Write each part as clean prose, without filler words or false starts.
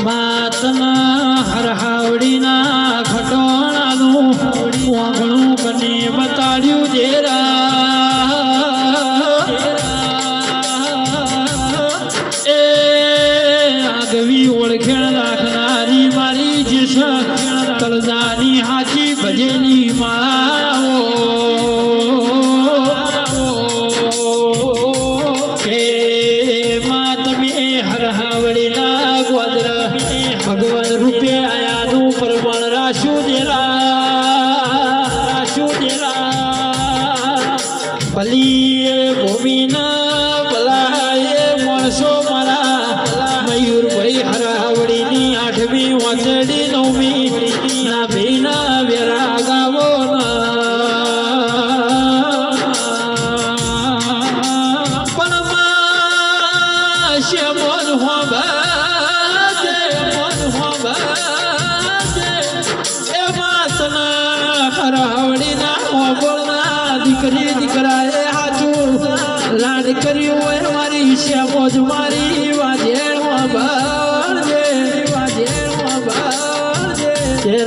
માતના હરહાવડીના ખટોણાનું વાંગણું કને બતાડ્યું એ આગવી ઓળખેણ રાખનારી મારી જીશ તલદાની હાચી ભજેલી માળાઓ ભગવાન રૂપે આયાનું પરવણ રાશુ દેલા ભલી ભૂમિના ભલાએ માણસો મારા મયુરભાઈ હરાવડીની 8મી વાંચડી 9મી ના ભીના વેરા ગાવો પણ શ્યામોન હોબા દીકરી દીકરાએ હાચું લાડ કર્યું હોય મારી શ્યામોજ મારી વાજેણમાં બાજે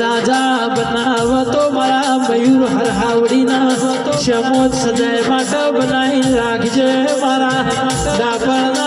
રાજા બનાવતો મારા મયુર હરહાવડીના શ્યામોજ સદાય માટે બનાવી રાખજે મારા ડાપણના